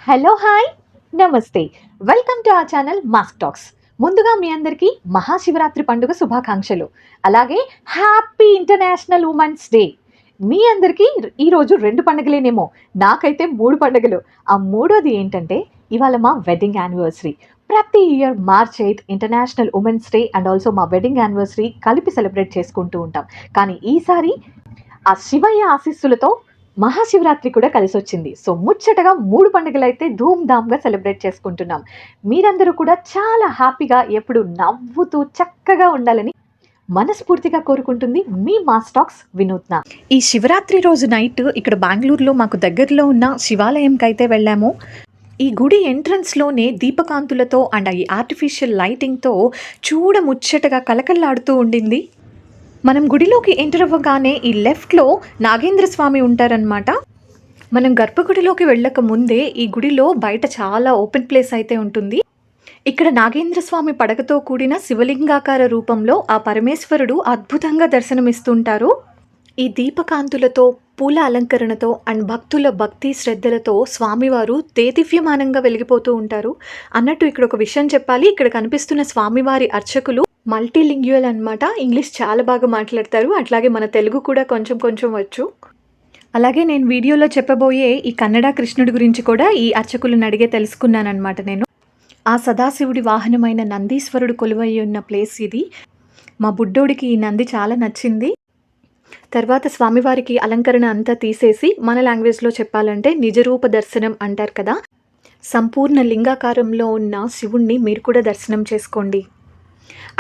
Hello hi నమస్తే. Welcome to our channel mask talks. ముందుగా మీ అందరికీ మహాశివరాత్రి పండుగ శుభాకాంక్షలు. అలాగే హ్యాపీ ఇంటర్నేషనల్ ఉమెన్స్ డే. మీ అందరికీ ఈరోజు 2 పండుగలేనేమో, నాకైతే 3 పండుగలు. ఆ మూడోది ఏంటంటే ఇవాళ మా వెడ్డింగ్ యానివర్సరీ. ప్రతి year March 8 international women's day and also మా వెడ్డింగ్ యానివర్సరీ కలిపి సెలబ్రేట్ చేసుకుంటూ ఉంటాం. కానీ ఈసారి ఆ శివయ్య ఆశీస్సులతో మహాశివరాత్రి కూడా కలిసొచ్చింది. సో ముచ్చటగా 3 పండుగలైతే ధూమ్‌ధామ్‌గా సెలబ్రేట్ చేసుకుంటున్నాం. మీరందరూ కూడా చాలా హ్యాపీగా ఎప్పుడు నవ్వుతూ చక్కగా ఉండాలని మనస్ఫూర్తిగా కోరుకుంటుంది మీ మాస్ టాక్స్ వినూత్న. ఈ శివరాత్రి రోజు నైట్ ఇక్కడ బెంగుళూరులో మాకు దగ్గరలో ఉన్న శివాలయంకైతే వెళ్ళాము. ఈ గుడి ఎంట్రన్స్‌లోనే దీపకాంతులతో అండ్ ఈ ఆర్టిఫిషియల్ లైటింగ్‌తో చూడముచ్చటగా కళకళలాడుతూ ఉండింది. మనం గుడిలోకి ఎంటర్ అవ్వగానే ఈ లెఫ్ట్లో నాగేంద్ర స్వామి ఉంటారనమాట. మనం గర్భగుడిలోకి వెళ్ళక ముందే ఈ గుడిలో బయట చాలా ఓపెన్ ప్లేస్ అయితే ఉంటుంది. ఇక్కడ నాగేంద్ర స్వామి పడకతో కూడిన శివలింగాకార రూపంలో ఆ పరమేశ్వరుడు అద్భుతంగా దర్శనమిస్తుంటారు. ఈ దీపకాంతులతో, పూల అలంకరణతో అండ్ భక్తుల భక్తి శ్రద్ధలతో స్వామివారు దేదీప్యమానంగా వెలిగిపోతూ ఉంటారు. అన్నట్టు ఇక్కడ ఒక విషయం చెప్పాలి. ఇక్కడ కనిపిస్తున్న స్వామివారి అర్చకులు మల్టీలింగ్యువల్ అనమాట. ఇంగ్లీష్ చాలా బాగా మాట్లాడతారు. అట్లాగే మన తెలుగు కూడా కొంచెం కొంచెం వచ్చు. అలాగే నేను వీడియోలో చెప్పబోయే ఈ కన్నడ కృష్ణుడి గురించి కూడా ఈ అర్చకులను అడిగే తెలుసుకున్నానమాట నేను. ఆ సదాశివుడి వాహనమైన నందీశ్వరుడు కొలువై ఉన్న ప్లేస్ ఇది. మా బుడ్డోడికి ఈ నంది చాలా నచ్చింది. తర్వాత స్వామివారికి అలంకరణ అంతా తీసేసి మన లాంగ్వేజ్లో చెప్పాలంటే నిజరూప దర్శనం అంటారు కదా, సంపూర్ణ లింగాకారంలో ఉన్న శివుణ్ణి మీరు కూడా దర్శనం చేసుకోండి.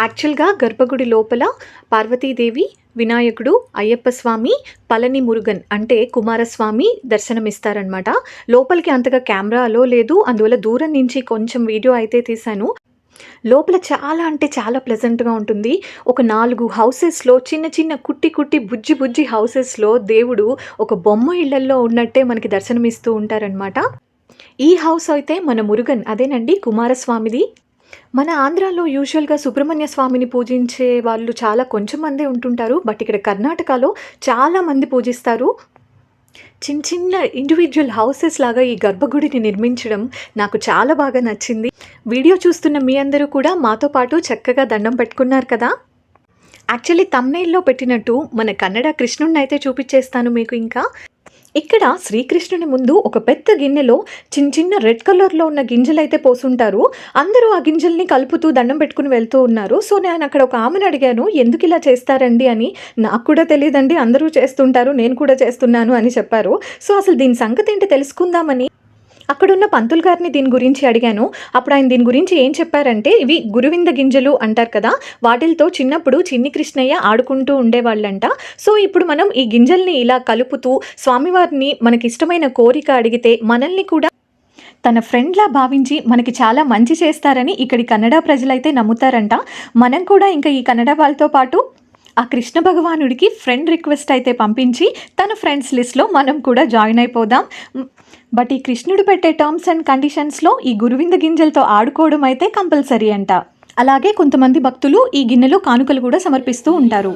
యాక్చువల్గా గర్భగుడి లోపల పార్వతీదేవి, వినాయకుడు, అయ్యప్ప స్వామి, పళని మురుగన్ అంటే కుమారస్వామి దర్శనమిస్తారనమాట. లోపలికి అంతగా కెమెరా అలో లేదు, అందువల్ల దూరం నుంచి కొంచెం వీడియో అయితే తీశాను. లోపల చాలా అంటే చాలా ప్లెజెంట్గా ఉంటుంది. ఒక 4 హౌసెస్లో చిన్న చిన్న కుట్టి కుట్టి బుజ్జి బుజ్జి హౌసెస్లో దేవుడు ఒక బొమ్మ ఇళ్లల్లో ఉన్నట్టే మనకి దర్శనమిస్తూ ఉంటారనమాట. ఈ హౌస్ అయితే మన మురుగన్, అదేనండి కుమారస్వామిది. మన ఆంధ్రాలో యూజువల్గా సుబ్రహ్మణ్య స్వామిని పూజించే వాళ్ళు చాలా కొంచెం మందే ఉంటుంటారు. బట్ ఇక్కడ కర్ణాటకలో చాలామంది పూజిస్తారు. చిన్న చిన్న ఇండివిజువల్ హౌసెస్ లాగా ఈ గర్భగుడిని నిర్మించడం నాకు చాలా బాగా నచ్చింది. వీడియో చూస్తున్న మీ అందరూ కూడా మాతో పాటు చక్కగా దండం పెట్టుకున్నారు కదా. యాక్చువల్లీ థంబ్నెయిల్లో పెట్టినట్టు మన కన్నడ కృష్ణుడిని అయితే చూపించేస్తాను మీకు. ఇంకా ఇక్కడ శ్రీకృష్ణుని ముందు ఒక పెద్ద గిన్నెలో చిన్న చిన్న రెడ్ కలర్లో ఉన్న గింజలు అయితే పోసుంటారు. అందరూ ఆ గింజల్ని కలుపుతూ దండం పెట్టుకుని వెళ్తూ ఉన్నారు. సో నేను అక్కడ ఒక ఆమెను అడిగాను, ఎందుకు ఇలా చేస్తారండి అని. నాకు కూడా తెలియదండి, అందరూ చేస్తుంటారు, నేను కూడా చేస్తున్నాను అని చెప్పారు. సో అసలు దీని సంగతి ఏంటి తెలుసుకుందామని అక్కడున్న పంతులు గారిని దీని గురించి అడిగాను. అప్పుడు ఆయన దీని గురించి ఏం చెప్పారంటే, ఇవి గురువింద గింజలు అంటారు కదా, వాటితో చిన్నప్పుడు చిన్ని కృష్ణయ్య ఆడుకుంటూ ఉండేవాళ్ళంట. సో ఇప్పుడు మనం ఈ గింజల్ని ఇలా కలుపుతూ స్వామివారిని మనకి ఇష్టమైన కోరిక అడిగితే మనల్ని కూడా తన ఫ్రెండ్లా భావించి మనకి చాలా మంచి చేస్తారని ఇక్కడి కన్నడ ప్రజలైతే నమ్ముతారంట. మనం కూడా ఇంకా ఈ కన్నడ వాళ్ళతో పాటు ఆ కృష్ణ భగవానుడికి ఫ్రెండ్ రిక్వెస్ట్ అయితే పంపించి తన ఫ్రెండ్స్ లిస్ట్లో మనం కూడా జాయిన్ అయిపోదాం. బట్ ఈ కృష్ణుడు పెట్టే టర్మ్స్ అండ్ కండిషన్స్లో ఈ గురువింద గింజలతో ఆడుకోవడం అయితే కంపల్సరీ అంట. అలాగే కొంతమంది భక్తులు ఈ గిన్నెలో కానుకలు కూడా సమర్పిస్తూ ఉంటారు.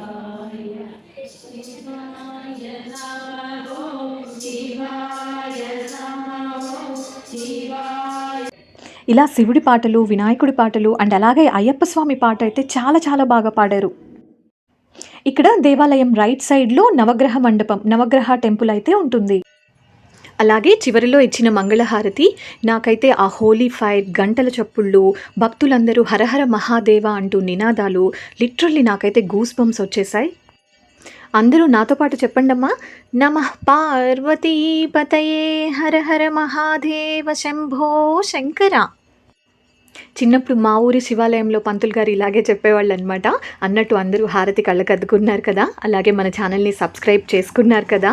ఇలా శివుడి పాటలు, వినాయకుడి పాటలు అండ్ అలాగే అయ్యప్ప స్వామి పాట అయితే చాలా చాలా బాగా పాడారు. ఇక్కడ దేవాలయం రైట్ సైడ్లో నవగ్రహ మండపం, నవగ్రహ టెంపుల్ అయితే ఉంటుంది. అలాగే చివరిలో ఇచ్చిన మంగళహారతి నాకైతే ఆ హోలీ ఫైర్, గంటల చప్పుళ్ళు, భక్తులందరూ హరహర మహాదేవ అంటూ నినాదాలు, లిటరల్లీ నాకైతే గూస్ బంప్స్ వచ్చేసాయి. అందరూ నాతో పాటు చెప్పండమ్మా, నమః పార్వతీపతయే హర హర మహాదేవ శంభో శంకర. చిన్నప్పుడు మా ఊరి శివాలయంలో పంతులు గారు ఇలాగే చెప్పేవాళ్ళు అనమాట. అన్నట్టు అందరూ హారతి కళ్ళకద్దుకున్నారు కదా, అలాగే మన ఛానల్ని సబ్స్క్రైబ్ చేసుకున్నారు కదా.